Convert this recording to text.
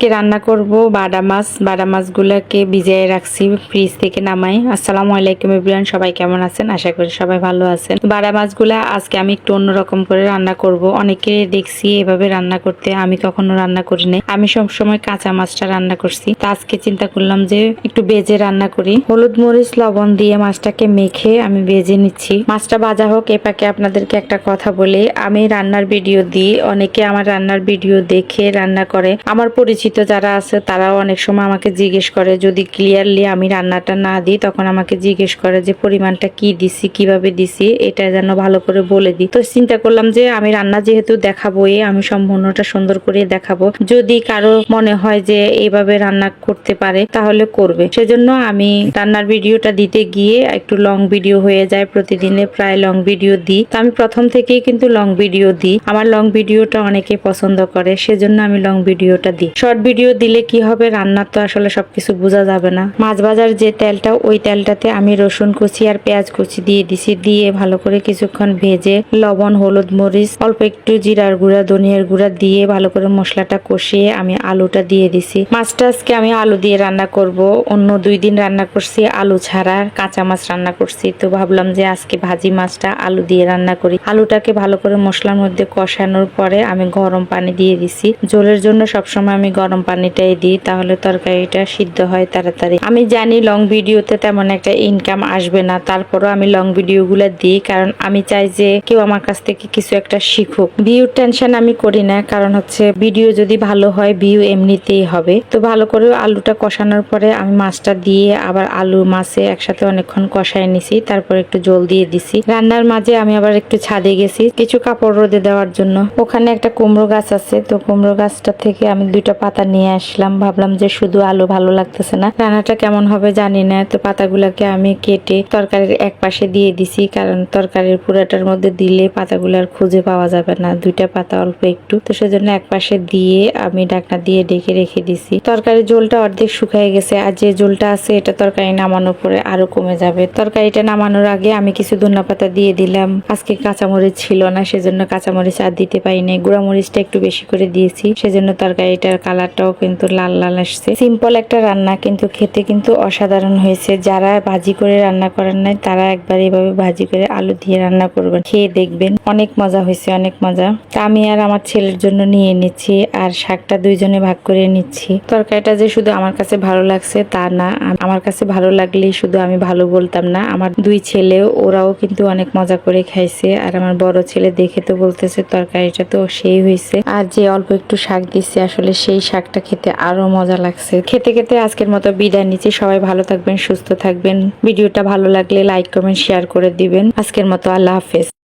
আজকে রান্না করব বাটা মাছ। বাটা মাছগুলোকে ভিজিয়ে রাখছি ফ্রিজ থেকে নামাই। আসসালামু আলাইকুম এভরিওয়ান, সবাই কেমন আছেন? আশা করি সবাই ভালো আছেন। বাটা মাছগুলা আজকে আমি একটু অন্যরকম করে রান্না করব। অনেকে দেখছি এভাবে রান্না করতে, আমি কখনো রান্না করি নাই। আমি সবসময় কাঁচা মাছটা রান্না করছি। তা আজকে চিন্তা করলাম যে একটু ভেজে রান্না করি। হলুদ মরিচ লবণ দিয়ে মাছটাকে মেখে আমি ভেজে নিচ্ছি। মাছটা ভাজা হোক, এ পাকে আপনাদেরকে একটা কথা বলি, আমি রান্নার ভিডিও দিই, অনেকে আমার রান্নার ভিডিও দেখে রান্না করে। আমার পরিচিত যারা আছে তারাও অনেক সময় আমাকে জিজ্ঞেস করে, যদি ক্লিয়ারলি আমি রান্নাটা না দিই তখন আমাকে জিজ্ঞেস করে যে পরিমাণটা কি দিছি, কিভাবে দিছি, এটা যেন ভালো করে বলে দিই। তো চিন্তা করলাম যে আমি রান্না যেহেতু দেখাবোই, আমি সম্পূর্ণটা সুন্দর করে দেখাবো। যদি কারো মনে হয় যে এইভাবে রান্না করতে পারে তাহলে করবে, সেজন্য আমি রান্নার ভিডিওটা দিতে গিয়ে একটু লং ভিডিও হয়ে যায়। প্রতিদিনে প্রায় লং ভিডিও দিই। তো আমি প্রথম থেকেই কিন্তু লং ভিডিও দিই। আমার লং ভিডিওটা অনেকে পছন্দ করে, সেজন্য আমি লং ভিডিওটা দিই। শর্ট ভিডিও দিলে কি হবে, রান্নার তো আসলে সবকিছু বোঝা যাবে না। মাছ ভাজার যে তেলটা, ওই তেলটাতে আমি রসুন কুচি আর পেঁয়াজ কুচি দিয়ে দিছি। দিয়ে ভালো করে কিছুক্ষণ ভেজে লবণ হলুদ মরিচ অল্প একটু জিরার গুঁড়া ধনিয়ার গুঁড়া দিয়ে ভালো করে মশলাটা কষিয়ে আমি আলুটা দিয়ে দিছি। মাছটা আজকে আমি আলু দিয়ে রান্না করব। অন্য 2 দিন রান্না করছি আলু ছাড়া, কাঁচা মাছ রান্না করছি। তো ভাবলাম যে আজকে ভাজি মাছটা আলু দিয়ে রান্না করি। আলুটাকে ভালো করে মশলার মধ্যে কষানোর পরে আমি গরম পানি দিয়ে দিছি। ঝোলের জন্য সবসময় আমি গরম পানিটাই দিই, তাহলে তরকারিটা সিদ্ধ হয় তাড়াতাড়ি। আমি জানি লং ভিডিওতে তেমন একটা ইনকাম আসবে না, তারপরও আমি লং ভিডিও গুলা দিই, কারণ আমি চাই যে কেউ আমার কাছ থেকে কিছু একটা শিখুক। ভিউ টেনশন আমি করি না, কারণ হচ্ছে ভিডিও যদি ভালো হয় ভিউ এমনিতেই হবে। তো ভালো করে আলুটা কষানোর পরে আমি মাছটা দিয়ে আবার আলু মাছে একসাথে অনেকক্ষণ কষায় নিছি। তারপর একটু জল দিয়ে দিছি। রান্নার মাঝে আমি আবার একটু ছাদে গেছি কিছু কাপড় রোদে দেওয়ার জন্য। ওখানে একটা কুমড়ো গাছ আছে, তো কুমড়ো গাছটা থেকে আমি 2টা পাতা নিয়ে আসলাম। ভাবলাম যে শুধু আলু ভালো লাগতেছে না, রান্নাটা কেমন হবে জানি না। তো পাতাগুলাকে আমি কেটে তরকারির এক পাশে দিয়ে দিছি, কারণ তরকারির পুরাটার মধ্যে দিলে পাতাগুলো আর খুঁজে পাওয়া যাবে না। 2টা পাতা অল্প একটু, তো সেজন্য এক পাশে দিয়ে আমি ঢাকনা দিয়ে ঢেকে রেখে দিছি। তরকারির ঝোলটা অর্ধেক শুকিয়ে গেছে, আর যে ঝোলটা আছে এটা তরকারি নামানোর পরে আরো কমে যাবে। তরকারিটা নামানোর আগে আমি কিছু ধনিয়া পাতা দিয়ে দিলাম। আজকে কাঁচামরিচ ছিল না, সেজন্য কাঁচামরিচ আর দিতে পারিনি। গুঁড়া মরিচটা একটু বেশি করে দিয়েছি, সেজন্য তরকারিটার কালারটাও কিন্তু লাল লাল আসছে। সিম্পল একটা রান্না, কিন্তু খেতে কিন্তু অসাধারণ হয়েছে। যারা ভাজি করে রান্না করেন নাই তারা একবার এভাবে ভাজি করে আলু দিয়ে রান্না করবেন, খেয়ে দেখবেন, অনেক মজা হয়েছে, অনেক মজা। তা আমি আর আমার ছেলের জন্য নিয়ে নিচ্ছি, আর শাকটা 2 জনে ভাগ করে নিচ্ছি। তরকারিটা যে শুধু আমার কাছে ভালো লাগছে তা না, আমার কাছে ভালো লাগলেই শুধু আমি ভালো বলতাম না, আমার 2 ছেলে ওরাও কিন্তু অনেক মজা করে খাইছে। আর আমার বড় ছেলে দেখে তো বলতেছে তরকারিটা তো সেই হয়েছে। আর যে অল্প একটু শাক দিচ্ছে, আসলে সেই শাকটা খেতে আরো মজা লাগছে। খেতে খেতে আজকের মতো বিদায় নিচ্ছি। সবাই ভালো থাকবেন, সুস্থ থাকবেন। ভিডিওটা ভালো লাগলে লাইক কমেন্ট শেয়ার করে দিবেন। আজকের মতো আল্লাহ হাফেজ।